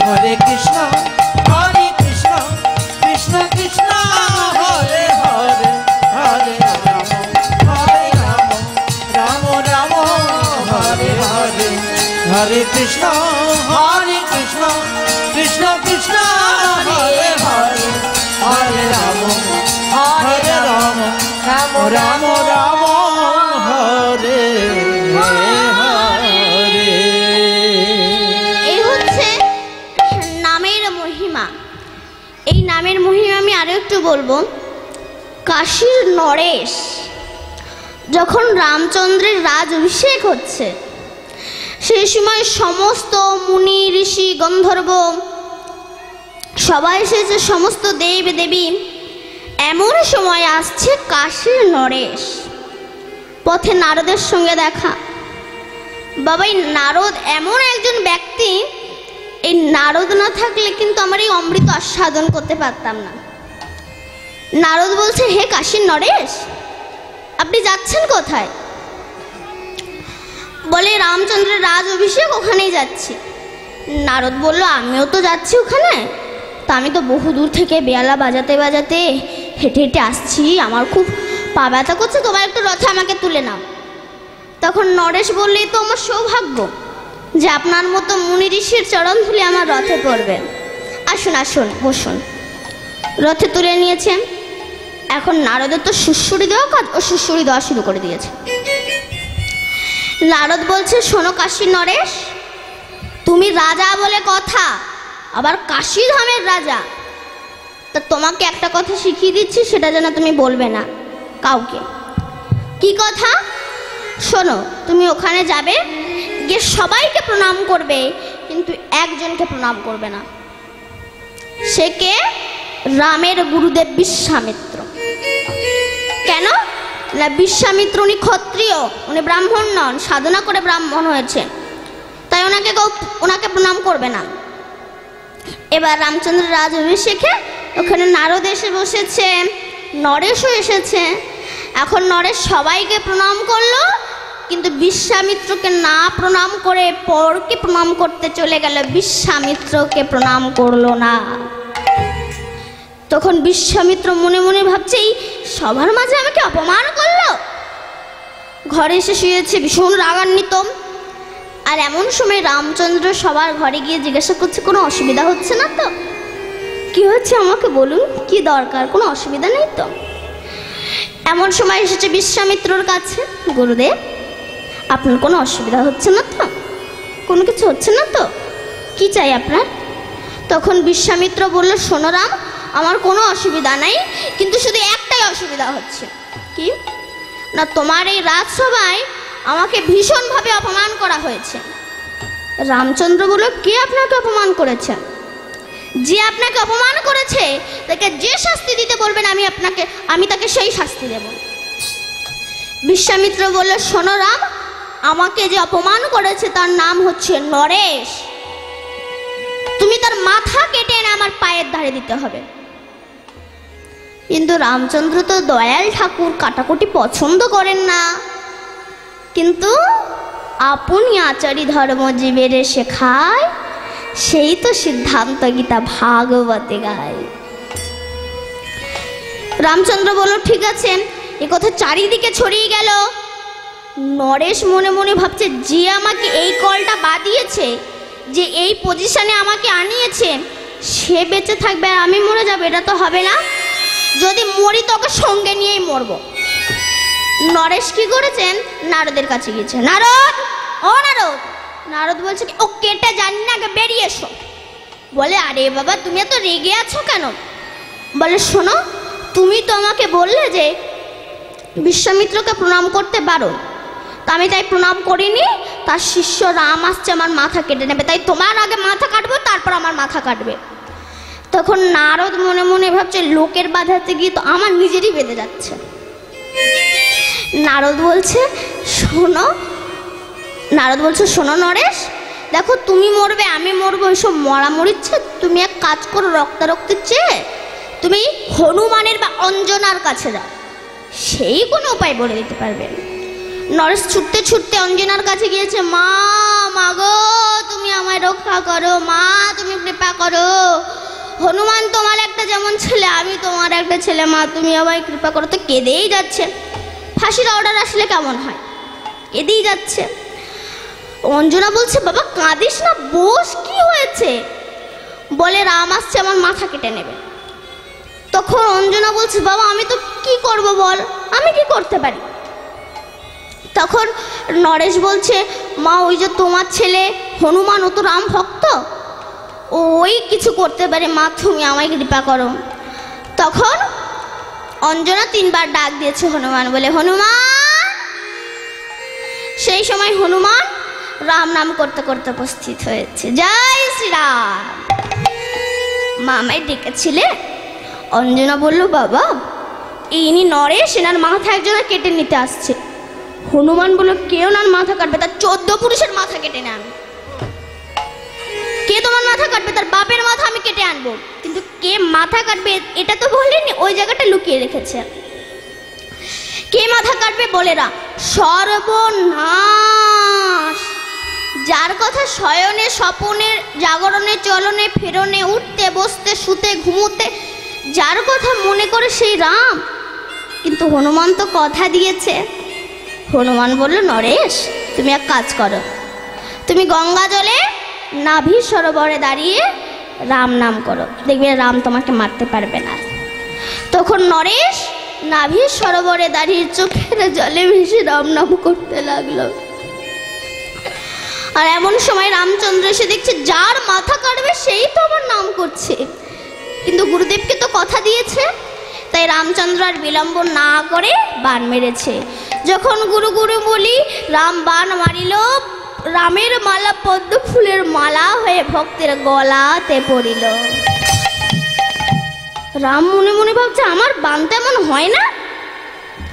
হরে কৃষ্ণ কৃষ্ণ কৃষ্ণ হরে হরে হরে রাম রাম রাম হরে হরে হরে কৃষ্ণ কৃষ্ণ কৃষ্ণ হরে হরে হরে রাম রাম রাম হরে হরে। এই হচ্ছে নামের মহিমা। এই নামের মহিমা আমি আরো একটু বলবো। কাশীর নরেশ যখন রামচন্দ্রের রাজ অভিষেক হচ্ছে, সেই সময় সমস্ত মুনি ঋষি গন্ধর্ব সবাই এসেছে, সমস্ত দেব দেবী। এমন সময় আসছে কাশীর নরেশ, পথে নারদের সঙ্গে দেখা। বাবা, এই নারদ এমন একজন ব্যক্তি, এই নারদ না থাকলে কিন্তু আমার এই অমৃত আস্বাদন করতে পারতাম না। নারদ বলছে, হে কাশীর নরেশ, আপনি যাচ্ছেন কোথায়? বলে, রামচন্দ্রের রাজ অভিষেক, ওখানেই যাচ্ছি। নারদ বলল, আমিও তো যাচ্ছি ওখানে। তা আমি তো বহু দূর থেকে বেয়ালা বাজাতে বাজাতে হেঁটে হেঁটে আসছি, আমার খুব পা ব্যথা করছে, তোমার একটু রথে আমাকে তুলে নাও। তখন নরেশ বললেই তো আমার সৌভাগ্য যে আপনার মতো মুনি ঋষির চরণ ধুলে আমার রথে পড়বে। আসুন আসুন বসুন। রথে তুলে নিয়েছেন। এখন নারদের তো সুড়সুড়ি দেওয়া কাজ, ও সুড়সুড়ি দেওয়া শুরু করে দিয়েছে। নারদ বলছে, শোনো কাশী নরেশ, তুমি রাজা বলে কথা, আবার কাশী ধামের রাজা, তা তোমাকে একটা কথা শিখিয়ে দিচ্ছি, সেটা যেন তুমি বলবে না কাউকে। কি কথা? শোনো, তুমি ওখানে যাবে, গিয়ে সবাইকে প্রণাম করবে, কিন্তু একজনকে প্রণাম করবে না। সে কে? রামের গুরুদেব বিশ্বামিত্র। কেন না, বিশ্বামিত্র উনি ক্ষত্রিয়, উনি ব্রাহ্মণ নন, সাধনা করে ব্রাহ্মণ হয়েছে, তাই ওনাকে প্রণাম করবে না। এবার রামচন্দ্র রাজ অভিষেকে ওখানে নারদ এসে বসেছে, নরেশও এসেছে। এখন নরেশ সবাইকে প্রণাম করলো, কিন্তু বিশ্বামিত্রকে না প্রণাম করে পরকে প্রণাম করতে চলে গেল, বিশ্বামিত্রকে প্রণাম করলো না। তখন বিশ্বামিত্র মনে মনে ভাবছে, এই সবার মাঝে আমাকে অপমান করলো। ঘরে এসে শুয়েছে ভীষণ রাগান্বিত। আর এমন সময় রামচন্দ্র সবার ঘরে গিয়ে জিজ্ঞাসা করছে, কোনো অসুবিধা হচ্ছে না তো? কি হচ্ছে আমাকে বলুন, কি দরকার, কোনো অসুবিধা নেই তো? এমন সময় এসেছে বিশ্বামিত্রর কাছে, গুরুদেব আপনার কোনো অসুবিধা হচ্ছে না তো? কোনো কিছু হচ্ছে না তো? কি চাই আপনার? তখন বিশ্বামিত্র বলল, শোনো রাম, আমার কোনো অসুবিধা নাই, কিন্তু শুধু একটাই অসুবিধা হচ্ছে। কি না, তোমার এই রাজসভায় আমাকে ভীষণভাবে অপমান করা হয়েছে। রামচন্দ্র বলল, কে আপনাকে অপমান করেছে? যে আপনাকে অপমান করেছে তাকে যে শাস্তি দিতে বলবেন আমি তাকে সেই শাস্তি দেব। বিশ্বামিত্র বলল, শোনো রাম, আমাকে যে অপমান করেছে তার নাম হচ্ছে নরেশ, তুমি তার মাথা কেটে এনে আমার পায়ের ধারে দিতে হবে। কিন্তু রামচন্দ্র তো দয়াল ঠাকুর, কাটাকুটি পছন্দ করেন না, কিন্তু আপনি আচারি ধর্ম জীবের শেখায়, সেই তো সিদ্ধান্ত গীতা ভাগবতে গায়। রামচন্দ্র বলল, ঠিক আছে। এ কথা চারিদিকে ছড়িয়ে গেল। নরেশ মনে মনে ভাবছে, যে আমাকে এই কলটা বাদিয়েছে, যে এই পজিশনে আমাকে আনিয়েছে, সে বেঁচে থাকবে আর আমি মরে যাবো, এটা তো হবে না। যদি মরি তোকে সঙ্গে নিয়েই মরবো। নরেশ কি করেছেন, নারদের কাছে গিয়েছে। নারদ, ও নারদ। নারদ বলছে, ও কেটে জানি না, আগে বেরিয়ে এসো। বলে, আরে বাবা তুমি এত রেগে আছো কেন? বলে, শোনো, তুমি তো আমাকে বললে যে বিশ্বামিত্রকে প্রণাম করতে পারো, তা আমি তাই প্রণাম করিনি। তার শিষ্য রাম আসছে আমার মাথা কেটে নেবে, তাই তোমার আগে মাথা কাটবো, তারপর আমার মাথা কাটবে। তখন নারদ মনে মনে ভাবছে, লোকের বাধাতে গিয়ে তো আমার নিজেরই বেঁধে যাচ্ছে। নারদ বলছে, শোনো নরেশ, দেখো তুমি মরবে আমি মরবো, এসব মরামরিচ্ছে, তুমি এক কাজ করো, রক্তারক্তির চেয়ে তুমি হনুমানের বা অঞ্জনার কাছে যাও, সেই কোনো উপায় বলে দিতে পারবে। নরেশ ছুটতে ছুটতে অঞ্জনার কাছে গিয়েছে। মা গো, তুমি আমায় রক্ষা করো, মা তুমি কৃপা করো, হনুমান তোমার একটা যেমন ছেলে, আমি তোমার একটা ছেলে, মা তুমি আমায় কৃপা করো। তো কেঁদেই যাচ্ছে। ফাঁসির অর্ডার আসলে কেমন হয়, কেঁদেই যাচ্ছে। অঞ্জনা বলছে, বাবা কাঁদিস না, বস, কি হয়েছে? বলে, রাম আসছে আমার মাথা কেটে নেবে। তখন অঞ্জনা বলছে, বাবা আমি তো কি করব বল, আমি কি করতে পারি? তখন নরেশ বলছে, মা ওই যে তোমার ছেলে হনুমান, ও তো রাম ভক্ত, ওই কিছু করতে পারে, মা তুমি আমায় কৃপা করো। তখন অঞ্জনা 3 বার ডাক দিয়েছে হনুমান বলে, হনুমান। সেই সময় হনুমান রাম নাম করতে করতে উপস্থিত হয়েছে। জয় শ্রীরাম। মা আমায় ডেকেছিলে? অঞ্জনা বলল, বাবা ইনি নরেশ, এনার মাথা একজনের কেটে নিতে আসছে। হনুমান বলল, কে ওনার মাথা কাটবে? তার 14 পুরুষের মাথা কেটে নেয় আমি। কে তোমার মাথা কাটবে? তার বাপের মাথা আমি কেটে আনবো। কিন্তু কে মাথা কাটবে এটা তো বলেনি, ওই জায়গাটা লুকিয়ে রেখেছে। কে মাথা কাটবে বলে, সর্বনাশ, যার কথা শয়নে স্বপনে জাগরণে চলনে ফেরনে উঠতে বসতে শুতে ঘুমোতে যার কথা মনে করে সেই রাম। কিন্তু হনুমান তো কথা দিয়েছে। হনুমান বলল, নরেশ তুমি এক কাজ করো, তুমি গঙ্গা জলে নাভি সরোবরে দাঁড়িয়ে রাম নাম করো, দেখবে রাম তোমাকে মারতে পারবে না। তখন নরেশ নাভি সরোবরে দাঁড়িয়ে চোখের জলে ভেসে রাম নাম করতে লাগলো। আর এমন সময় রামচন্দ্র এসে দেখছে যার মাথা কাটবে সেই তো আমার নাম করছে, কিন্তু গুরুদেবকে তো কথা দিয়েছে। তাই রামচন্দ্র আর বিলম্ব না করে বাণ মেরেছে। যখন গুরু গুরু বলি রাম বাণ মারিল, রামের মালা পদ্ম ফুলের মালা হয়ে ভক্তের গলাতে পড়িল। রাম মনে মনে ভাবছে আমার বাণ তেমন হয় না,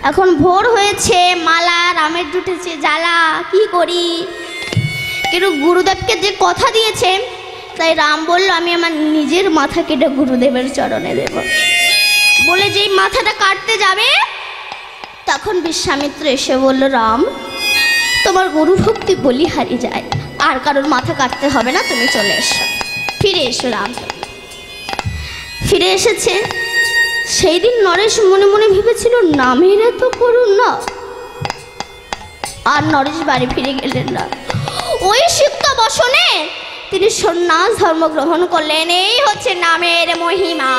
এখন ভোর হয়েছে, মালা রামের জুটেছে, জ্বালা কি করি। কিন্তু গুরুদেবকে যে কথা দিয়েছে, তাই রাম বলল আমি আমার নিজের মাথা কেটে গুরুদেবের চরণে দেব। বলে যেই মাথাটা কাটতে যাবে, তখন বিশ্বামিত্র এসে বলল, রাম তোমার গুরু ভক্তি বলিহারি যায়, আর কারোর মাথা কাটতে হবে না, তুমি চলে এসো। ফিরে এসো। রাম ফিরে এসেছে। সেই দিন নরেশ মনে মনে ভেবেছিল নামের এত করুন না, আর নরেশ বাড়ি ফিরে গেলেন না। ওই সিক্ত বসনে তিনি সন্ন্যাস ধর্ম গ্রহণ করলেন। এই হচ্ছে নামের মহিমা।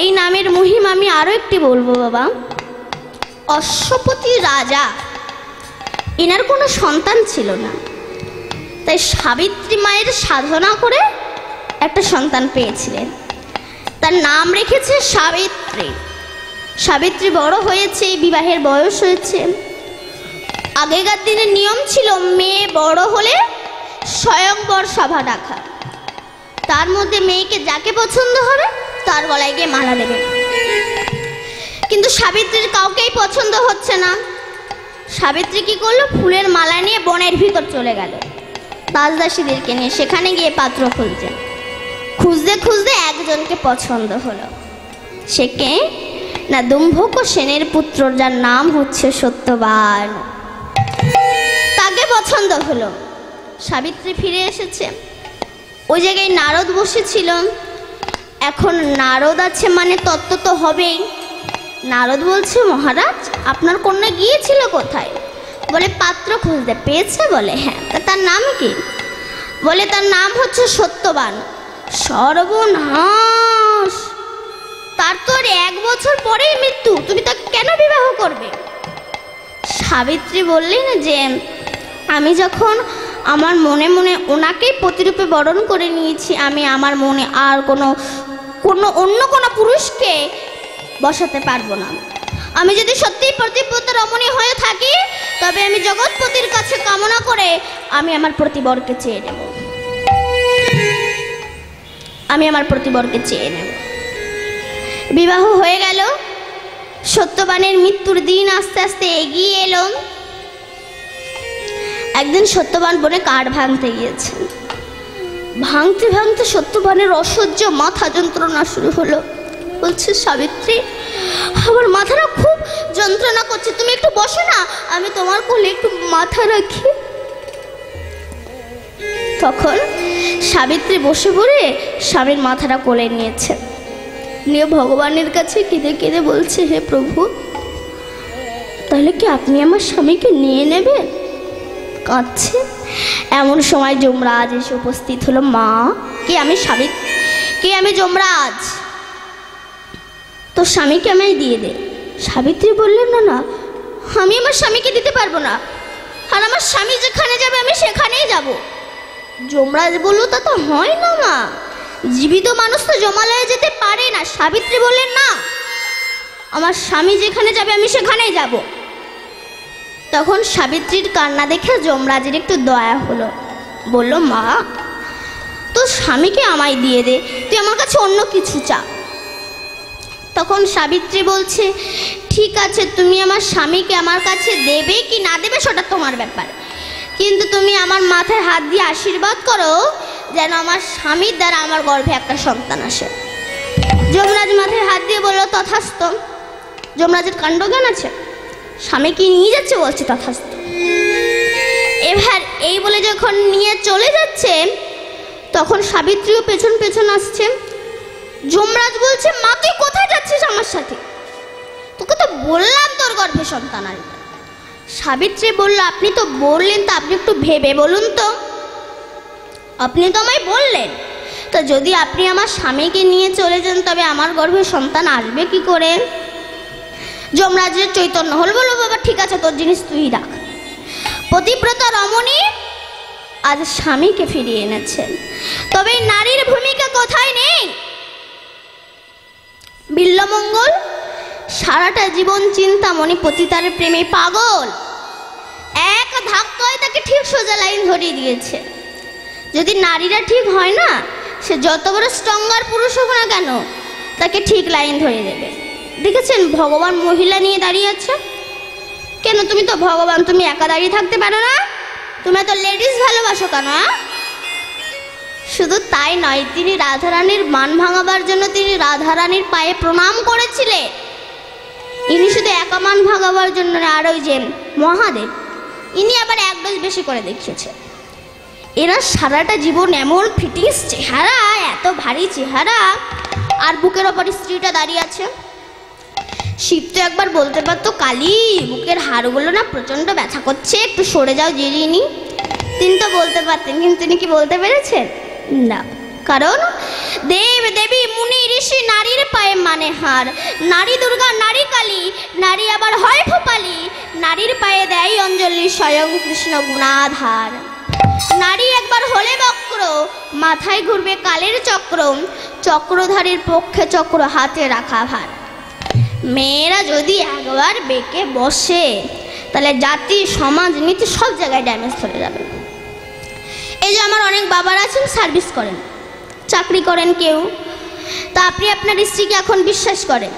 এই নামের মহিমা আমি আরো একটি বলবো বাবা। অশ্বপতি রাজা, এনার কোনো সন্তান ছিল না, তাই সাবিত্রী মায়ের সাধনা করে একটা সন্তান পেয়েছিলেন। তার নাম রেখেছে সাবিত্রী। সাবিত্রী বড় হয়েছে, বিবাহের বয়স হয়েছে। আগেকার দিনের নিয়ম ছিল মেয়ে বড় হলে স্বয়ংবর সভা ডাকা, তার মধ্যে মেয়েকে যাকে পছন্দ হবে তার গলায় গিয়ে মালা দেবে। কিন্তু সাবিত্রীর কাউকেই পছন্দ হচ্ছে না। সাবিত্রী কি করলো, ফুলের মালা নিয়ে বনের ভিতর চলে গেল দাসদাসীদেরকে নিয়ে। সেখানে গিয়ে পাত্র খুঁজছে, খুঁজতে খুঁজতে একজনকে পছন্দ হলো। সে কে না, দুম্ভক সেনের পুত্র, যার নাম হচ্ছে সত্যবান। তাকে পছন্দ হলো। সাবিত্রী ফিরে এসেছে। ওই জায়গায় নারদ বসেছিল। এখন নারদ আছে মানে তত্ত্ব তো হবেই। নারদ বলছে, মহারাজ আপনার কন্যা গিয়েছিল কোথায়? বলে পাত্র খুঁজতে। পেয়েছে? বলে হ্যাঁ। তার নাম কি? বলে তার নাম হচ্ছে সত্যবান। সর্বনাশ, তার তো আর 1 বছর পরেই মৃত্যু, তুমি তাকে কেন বিবাহ করবে? সাবিত্রী বললেন যে আমি যখন আমার মনে মনে ওনাকেই প্রতিরূপে বরণ করে নিয়েছি, আমি আমার মনে আর অন্য কোনো পুরুষকে বসাতে পারবো না। আমি যদি সত্যিই প্রতিব্রত রমণী হয়ে থাকি, তবে আমি জগৎপতির কাছে কামনা করে আমি আমার প্রতিবরকে চেয়ে নেব। আমি আমার প্রতিবরকে চেয়ে নেব। বিবাহ হয়ে গেল। সত্যবানের মৃত্যুর দিন আস্তে আস্তে এগিয়ে এলো। একদিন সত্যবান বনে কাঠ ভাঙতে গিয়েছে। ভাঙতে ভাঙতে সত্যবানের অসহ্য মাথা যন্ত্রণা শুরু হলো। বলছে, সাবিত্রী আমার মাথাটা খুব যন্ত্রণা করছে, তুমি একটু বসো না, আমি তোমার কোলে একটু মাথা রাখি। তখন সাবিত্রী বসে পড়ে স্বামীর মাথাটা কোলে নিয়েছে, নিয়ে ভগবানের কাছে কেঁদে কেঁদে বলছে, হে প্রভু, তাহলে কি আপনি আমার স্বামীকে নিয়ে নেবেন? কাঁদছে। এমন সময় যমরাজ এসে উপস্থিত হলো। মা, কে? আমি সাবিত্রী। কে? আমি যমরাজ। তোর স্বামীকে আমায় দিয়ে দে। সাবিত্রী বললেন, না না, আমি আমার স্বামীকে দিতে পারবো না, আর আমার স্বামী যেখানে যাবে আমি সেখানেই যাব। যমরাজ বলল, তা তো হয় না মা, জীবিত মানুষ তো যমালয়ে যেতে পারে না। সাবিত্রী বললেন, না, আমার স্বামী যেখানে যাবে আমি সেখানেই যাব। তখন সাবিত্রীর কান্না দেখে যমরাজের একটু দয়া হলো। বলল, মা, তোর স্বামীকে আমায় দিয়ে দে, তুই আমার কাছে অন্য কিছু চা। তখন সাবিত্রী বলছে, ঠিক আছে, তুমি আমার স্বামীকে আমার কাছে দেবে কি না দেবে সেটা তোমার ব্যাপার, কিন্তু তুমি আমার মাথায় হাত দিয়ে আশীর্বাদ করো যেন আমার স্বামীর দ্বারা আমার গর্ভে একটা সন্তান আসে। যমরাজ মাথায় হাত দিয়ে বলল, তথাস্তু। যমরাজের কাণ্ডজ্ঞান আছে, স্বামীকে নিয়ে যাচ্ছে, বলছে তথাস্তু। এবার বলে যখন নিয়ে চলে যাচ্ছে, তখন সাবিত্রীও পেছন পেছন আসছে। যমরাজ বলছে, মা তুই কোথায় যাচ্ছিস আমার সাথে? তোকে তো বললাম তোর গর্ভে সন্তান আসবে। সাবিত্রী বলল, আপনি তো বললেন, তো আপনি একটু ভেবে বলুন তো, আপনি তো আমায় বললেন, তো যদি আপনি আমার স্বামীকে নিয়ে চলে যান তবে আমার গর্ভে সন্তান আসবে কি করে? যমরাজের চৈতন্য হল, বলবো বাবা ঠিক আছে, তোর জিনিস তুই রাখ। পতিব্রতা রমণী আজ স্বামীকে ফিরিয়ে এনেছেন, তবে নারীর ভূমিকা কোথায় নেই? বিল্বমঙ্গল সারাটা জীবন চিন্তামণি পতিতার প্রেমে পাগল, এক ধাক্কায় তাকে ঠিক সোজা লাইন ধরিয়ে দিয়েছে। যদি নারীরা ঠিক হয় না, সে যত বড় স্ট্রঙ্গার পুরুষ হোক না কেন, তাকে ঠিক লাইন ধরিয়ে দেবে। দেখেছেন ভগবান মহিলা নিয়ে দাঁড়িয়ে আছে কেন? তুমি তো ভগবান, তুমি একা দাঁড়িয়ে থাকতে পারো না? তুমি তো লেডিস ভালোবাসো কেন? শুধু তাই নয়, তিনি রাধারানীর মান ভাঙাবার জন্য তিনি রাধারানীর পায়ে প্রণাম করেছিলেন। ইনি শুধু একা মান ভাঙাবার জন্য, আর ওই যে মহাদেব, ইনি আবার এক ডোজ বেশি করে দেখিয়েছে। এরা সারাটা জীবন এমন ফিটিংস চেহারা, এত ভারী চেহারা, আর বুকের ওপর স্ত্রীটা দাঁড়িয়ে আছে। শিব তো একবার বলতে পারতো, কালী বুকের হাড়গুলো না প্রচণ্ড ব্যথা করছে, একটু সরে যাও জিরিয়ে নি। তিনি তো বলতে পারতেন, কিন্তু তিনি কি বলতে পেরেছেন না? কারণ দেব দেবী মুনি ঋষি নারীর পায়ে মানে হার। নারী দুর্গা, নারী কালী, নারী আবার হয় ভূপালী, নারীর পায়ে দেয় অঞ্জলি স্বয়ং কৃষ্ণ গুণাধার। নারী একবার হলে বক্র, মাথায় ঘুরবে কালের চক্র, চক্রধারীর পক্ষে চক্র হাতে রাখা ভার। মেয়েরা যদি একবার বেঁকে বসে, তাহলে জাতি সমাজ নীতি সব জায়গায় ড্যামেজ ধরে যাবে। এই যে আমার অনেক বাবারা আছেন, সার্ভিস করেন, চাকরি করেন কেউ, তা আপনি আপনার স্ত্রীকে এখন বিশ্বাস করেন,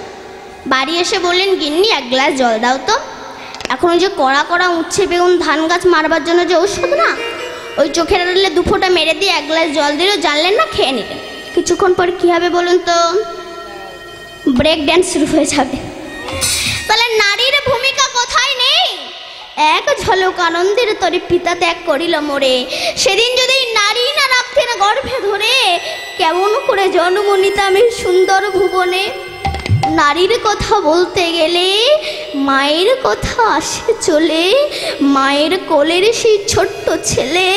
বাড়ি এসে বললেন গিন্নি এক গ্লাস জল দাও তো। এখন ওই যে কড়া কড়া উচ্ছে বেগুন ধান গাছ মারবার জন্য যে ঔষধ না, ওই চোখের আড়ালে দু ফোঁটা মেরে দিয়ে এক গ্লাস জল দিল, জানলেন না, খেয়ে নিলেন। কিছুক্ষণ পর কী হবে বলুন তো? ব্রেক ড্যান্স শুরু হয়ে যাবে। তাহলে নারীর ভূমিকা কোথায় নেই? এক ঝলক আনন্দের তরে পিতা ত্যাগ করিল মোরে, সেদিন যদি নারী না রাখতেন গর্ভে ধরে, কেমন করে জন্ম নিতাম এই সুন্দর ভুবনে। নারীর কথা বলতে গেলে মায়ের কথা আসে চলে, মায়ের কোলের সেই ছোট্ট ছেলে,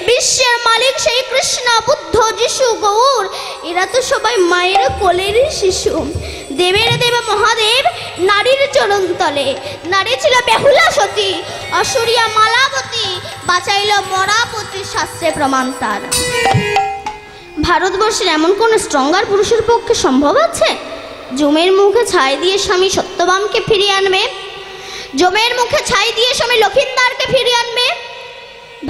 বিশ্বের মালিক সেই কৃষ্ণ বুদ্ধ যিশু গৌর, এরা তো সবাই মায়ের কোলের শিশু। দেবের দেব মহাদেব নারীর চরণ তলে, নারী ছিল বেহুলা সতী, অসুরিয়া মালাবতী, বাঁচাইল মরাপতি, শাস্ত্রে প্রমাণ তার। ভারতবর্ষের এমন কোন স্ট্রঙ্গার পুরুষের পক্ষে সম্ভব আছে যমের মুখে ছাই দিয়ে স্বামী সত্যবামকে ফিরিয়ে আনবে? যমের মুখে ছাই দিয়ে স্বামী লক্ষিন্দারকে ফিরিয়ে আনবে?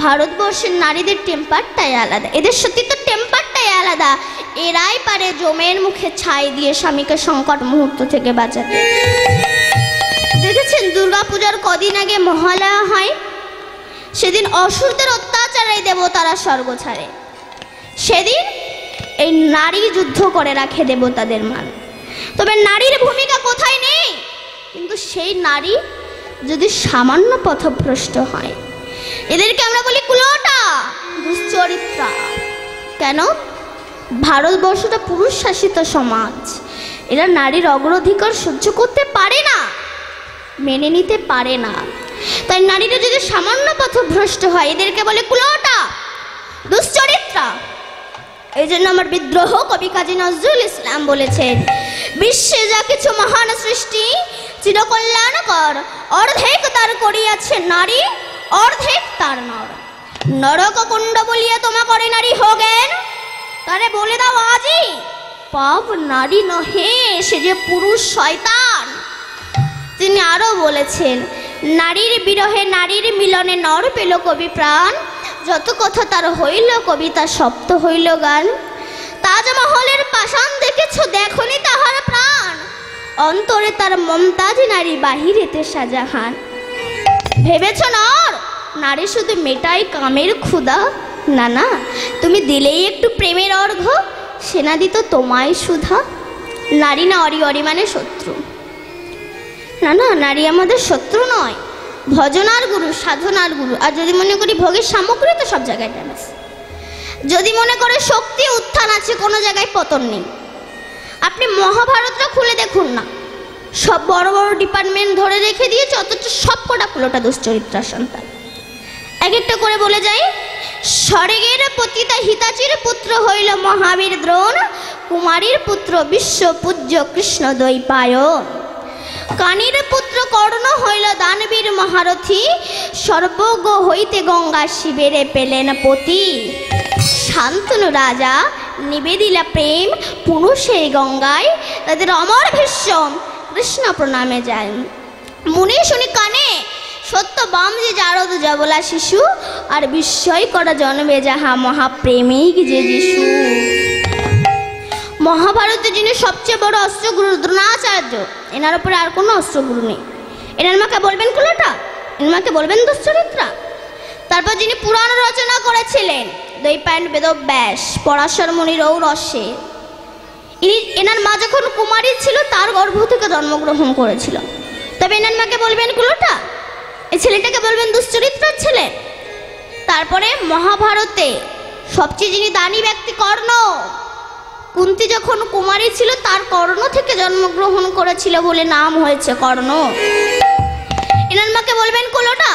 ভারতবর্ষের নারীদের টেম্পারটাই আলাদা, এদের সত্যি তো টেম্পারটাই আলাদা। এরাই পারে যমের মুখে ছাই দিয়ে স্বামীকে সংকট মুহূর্ত থেকে বাঁচাতে। দেখেছেন দুর্গাপূজার কদিন আগে মহালয়া হয়, সেদিন অসুরদের অত্যাচারে দেবতারা স্বর্গ ছাড়ে। সেদিন এই নারী যুদ্ধ করে রাখে দেবতাদের মান। তবে নারীর ভূমিকা কোথায় নেই? কিন্তু সেই নারী যদি সামান্য পথভ্রষ্ট হয়, এদেরকে আমরা বলি কুলোটা, দুশ্চরিত্রা। কেন? ভারতবর্ষটা পুরুষ শাসিত সমাজ, এরা নারীর অগ্রাধিকার সহ্য করতে পারে না, মেনে নিতে পারে না। তাই নারীরা যদি সামান্য পথভ্রষ্ট হয়, এদেরকে বলে কুলোটা, দুশ্চরিত্রা। এই জন্য আমার বিদ্রোহ কবি কাজী নজরুল ইসলাম বলেছেন, বিশ্বে যা কিছু মহান সৃষ্টি চিরকল্যাণকর, অর্ধেক তার করিয়াছে নারী, অর্ধেক তার নর। নরক কুণ্ড বলিয়া তোমা করে নারী হোগেন, তারে বলে দাও আজই পাপ নারী নহে, সে যে পুরুষ শয়তান। তিনি আরও বলেছেন, নারীর বিরহে নারীর মিলনে নর পেল কবি প্রাণ, যত কথা তার হইল কবিতা সপ্ত হইল গান। তাজমহলের পাষাণ দেখেছ দেখনি তাহার প্রাণ, অন্তরে তার মমতাজ নারী বাহিরেতে শাহজাহান। ভেবেছ নর নারী শুধু মেটাই কামের ক্ষুধা? না না, তুমি দিলেই একটু প্রেমের অর্ঘ্য, সেনা দিত তোমায় সুধা। নারী না অরি অরি মানে শত্রু? না না, নারী আমাদের শত্রু নয়, ভজনার গুরু, সাধনার গুরু। আর যদি মনে করি ভোগের সামগ্রী, তো সব জায়গায় ড্যামেজ। যদি মনে করে শক্তি উত্থান আছে, কোনো জায়গায় পতন নেই। আপনি মহাভারতটা খুলে দেখুন না, সব বড় বড় ডিপার্টমেন্ট ধরে রেখে দিয়েছে, অথচ সব কটা কুলোটা দুশ্চরিত্রার সন্তান। এক একটা করে বলে যাই। স্বর্গের পতিতা হিতাচির পুত্র হইল মহাবীর দ্রোণ, কুমারীর পুত্র বিশ্ব পূজ্য কৃষ্ণ দ্বৈপায়ন। কানীর পুত্র কর্ণ হইল দানবীর মহারথী, সর্বজ্ঞ হইতে গঙ্গা শিবেরে পেলেন পতি। শান্তনু রাজা নিবেদিলা প্রেম পুরুষের গঙ্গায়, তাদের অমর ভীষ্ম কৃষ্ণ প্রণামে যায়। মুনি শুনি কানে সত্য বাম যে জারদ জবলা শিশু, আর বিস্ময় করা জন্মে যাহা মহাপ্রেমিক যে যিশু। মহাভারতে যিনি সবচেয়ে বড় অস্ত্রগুরু দ্রোণাচার্য, এনার উপরে আর কোনো অস্ত্রগুরু নেই। এনার মাকে বলবেন কুলোটা, এনার মাকে বলবেন দুশ্চরিত্রা। তারপর যিনি পুরাণ রচনা করেছিলেন দ্বৈপায়ন বেদব্যাস, পরাশর মুনির ঔরসে, এনার মা যখন কুমারী ছিল তার গর্ভ থেকে জন্মগ্রহণ করেছিল। তবে এনার মাকে বলবেন কুলোটা, এই ছেলেটাকে বলবেন দুশ্চরিত্রার ছেলে। তারপরে মহাভারতে সবচেয়ে যিনি দানী ব্যক্তি কর্ণ, কুন্তী যখন কুমারী ছিল তার কর্ণ থেকে জন্মগ্রহণ করেছিল বলে নাম হয়েছে কর্ণ। এনার মাকে বলবেন কুলোটা,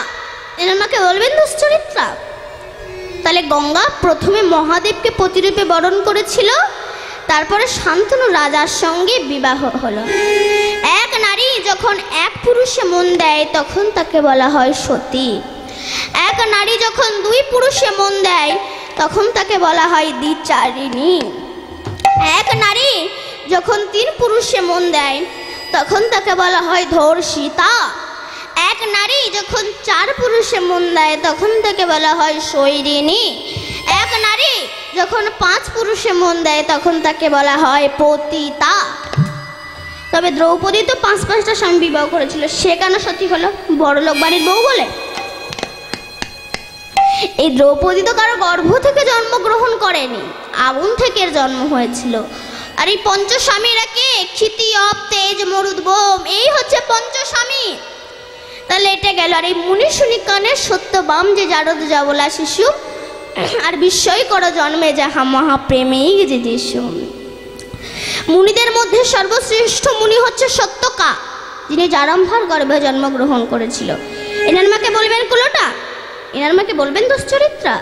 এনার মাকে বলবেন দুশ্চরিত্রা। তাহলে গঙ্গা প্রথমে মহাদেবকে প্রতিরূপে বরণ করেছিল, তারপরে শান্তনু রাজার সঙ্গে বিবাহ হলো। এক নারী যখন এক পুরুষে মন দেয় তখন তাকে বলা হয় সতী। এক নারী যখন দুই পুরুষে মন দেয় তখন তাকে বলা হয় দ্বিচারিণী। এক নারী যখন তিন পুরুষে মন দেয় তখন তাকে বলা হয় ধর্ষিতা। এক নারী যখন চার পুরুষে মন দেয় তখন তাকে বলা হয় শৈরিণী। এক নারী যখন পাঁচ পুরুষে মন দেয় তখন তাকে বলা হয় পতিতা। তবে দ্রৌপদী তো পাঁচটা স্বামী বিবাহ করেছিল, সে কেন সতী হলো? বড়লোক বাড়ির বউ বলে? এই দ্রৌপদী তো কারো গর্ভ থেকে জন্মগ্রহণ করেনি, আগুন থেকে এর জন্ম হয়েছিল। আর এই পঞ্চস্বামীরা কে? ক্ষিতি, অপ, তেজ, মরুদ, বোম, এই হচ্ছে পঞ্চস্বামী। তাহলে এটা গেল। আর এই মুনি শুনি কানে সত্য বাম যে জারদ জবলা শিশু, আর বিস্ময় করো জন্মে যাহা মহাপ্রেমিক যে যিশু। মুনিদের মধ্যে সর্বশ্রেষ্ঠ মুনি হচ্ছে সত্যকা, যিনি জারম্ভার গর্ভে জন্মগ্রহণ করেছিল। এনার মাকে বলবেন কুলোটা, এনার মাকে বলবেন দুশ্চরিত্রা।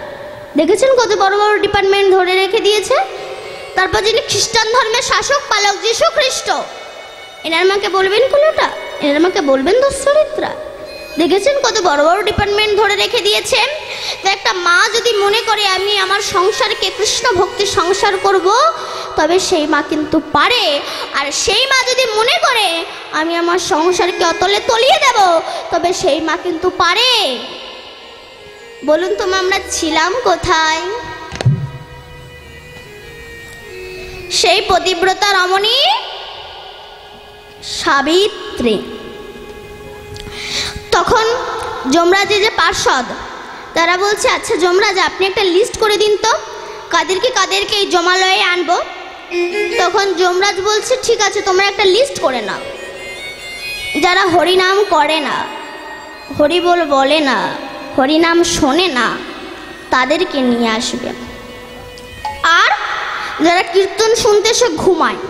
দেখেছেন কত বড় বড় ডিপার্টমেন্ট ধরে রেখে দিয়েছে। তারপর যিনি খ্রিস্টান ধর্মের শাসক পালক যীশু খ্রিস্ট, এনার মাকে বলবেন কুলোটা, এনার মাকে বলবেন দুশ্চরিত্রা। দেখেছেন কত বড় বড় ডিপার্টমেন্ট ধরে রেখে দিয়েছে। তো একটা মা যদি মনে করে আমি আমার সংসারকে কৃষ্ণ ভক্তি সংসার করব, তবে সেই মা কিন্তু পারে। আর সেই মা যদি মনে করে আমি আমার সংসারকে অতলে তলিয়ে দেব, তবে সেই মা কিন্তু পারে। বলুন তো আমরা ছিলাম কোথায়? সেই পতিব্রতা রমণী সাবিত্রী। তখন যমরাজের যে পার্ষদ তারা বলছে, আচ্ছা যমরাজ আপনি একটা লিস্ট করে দিন তো, কাদেরকে এই জমালয়ে আনবো। তখন যমরাজ বলছে, ঠিক আছে তোমরা একটা লিস্ট করে নাও, যারা হরিনাম করে না, হরি বলে না, হরিনাম শোনে না, তাদেরকে নিয়ে আসবে। আর যারা কীর্তন শুনতে সে ঘুমায়,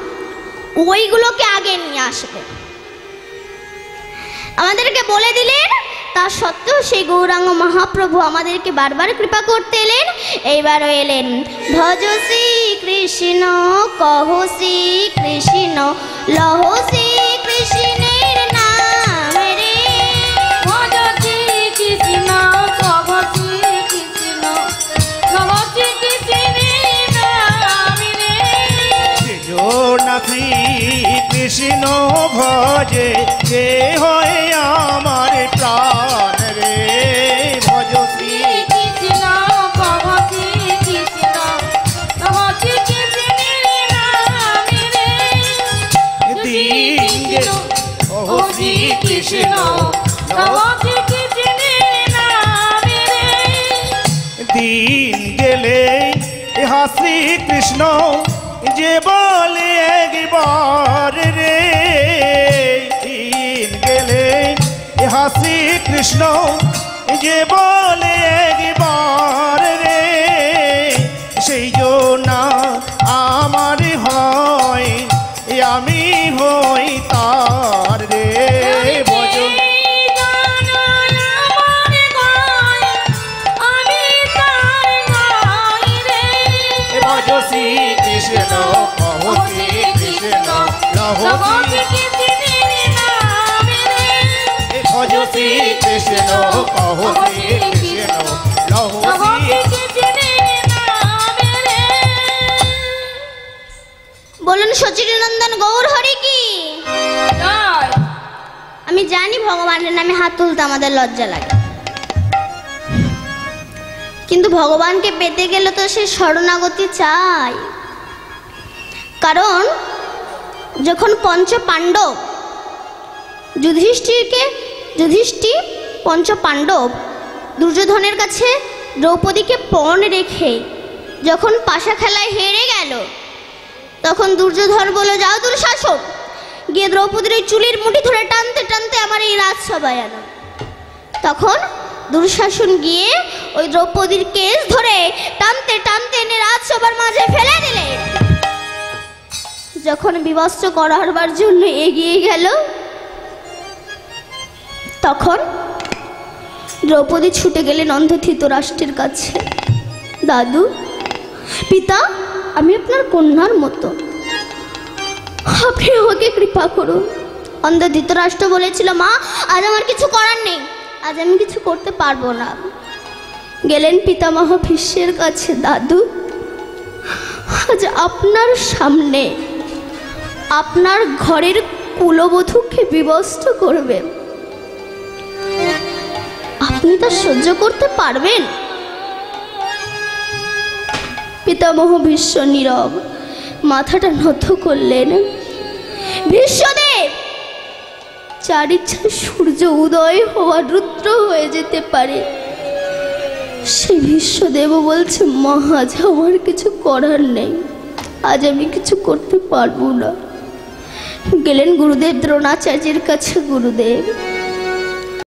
ওইগুলোকে আগে নিয়ে আসবে। আমাদেরকে বলে দিলেন, তা সত্ত্বেও সেই গৌরাঙ্গ মহাপ্রভু আমাদেরকে বারবার কৃপা করতে এলেন। এইবারও এলেন, ভজ শ্রী কৃষ্ণ, কহ শ্রী কৃষ্ণ, লহ শ্রী কৃষ্ণের নাম রে। ভজ শ্রী কৃষ্ণ, কহ শ্রী কৃষ্ণ, লহ শ্রী কৃষ্ণের নাম রে। না শ্রী কৃষ্ণ ভজে, যে হয় আমার প্রাণ রে। ভজ শ্রী কৃষ্ণ, কহ শ্রী কৃষ্ণ, লহ শ্রী কৃষ্ণের নাম রে। দিন কহ শ্রী কৃষ্ণ, লহ শ্রী কৃষ্ণের নাম রে। দিন গেলে ইহা শ্রী কৃষ্ণ যে বলে একবার রে। দিন গেলে ইহা শ্রী কৃষ্ণ কৃষ্ণ যে বলে একবার রে, সেই জন্য আমার হয় আমি হই তার রে। ভজন ভজ শ্রী কৃষ্ণ কহ শ্রী কৃষ্ণ লহ শ্রী ভজ শ্রী কৃষ্ণ কহ শ্রী কৃষ্ণ লহ শ্রী। বলুন সচিনন্দন গৌর হরি কি। আমি জানি ভগবানের নামে হাত তুলতে আমাদের লজ্জা লাগে, কিন্তু ভগবানকে পেতে গেলে তো সে শরণাগতি চাই। কারণ যখন পঞ্চ পাণ্ডব যুধিষ্ঠির পঞ্চ পাণ্ডব দুর্যোধনের কাছে দ্রৌপদীকে পণ রেখে যখন পাশা খেলায় হেরে গেল, তখন দুর্যোধন বলল, যাও দুঃশাসন, গিয়ে দ্রৌপদীর ওই চুলের মুঠি ধরে টানতে টানতে আমার এই রাজসভায় আনো। তখন দুঃশাসন গিয়ে ওই দ্রৌপদীর কেস ধরে টানতে টানতে এনে রাজসভার মাঝে ফেলে দিলে। যখন বিবস্ত্র করাবার জন্য এগিয়ে গেল, তখন দ্রৌপদী ছুটে গেলেন অন্ধ ধৃতরাষ্ট্রের কাছে। দাদু, পিতা, আমি আপনার কন্যার মতো, আপনি আমাকে কৃপা করুন। অন্ধ ধৃতরাষ্ট্র বলেছিল, মা আজ আমার কিছু করার নেই, আজ আমি কিছু করতে পারবো না। গেলেন পিতামহ ভীষ্মের কাছে, দাদু আজ আপনার সামনে আপনার ঘরের কুলবধূকে বিবস্ত্র করবে, আপনি তা সহ্য করতে পারবেন? পিতামহ ভীষ্ম নীরব, মাথাটা নত করলেন। ভীষ্মদেব, যার ইচ্ছা সূর্য উদয় হওয়া রুদ্র হয়ে যেতে পারে, সেই ভীষ্মদেব বলছে, মা আজ আমার কিছু করার নেই, আজ আমি কিছু করতে পারবো না। গেলেন গুরুদেব দ্রোণাচার্যের কাছে। গুরুদেব,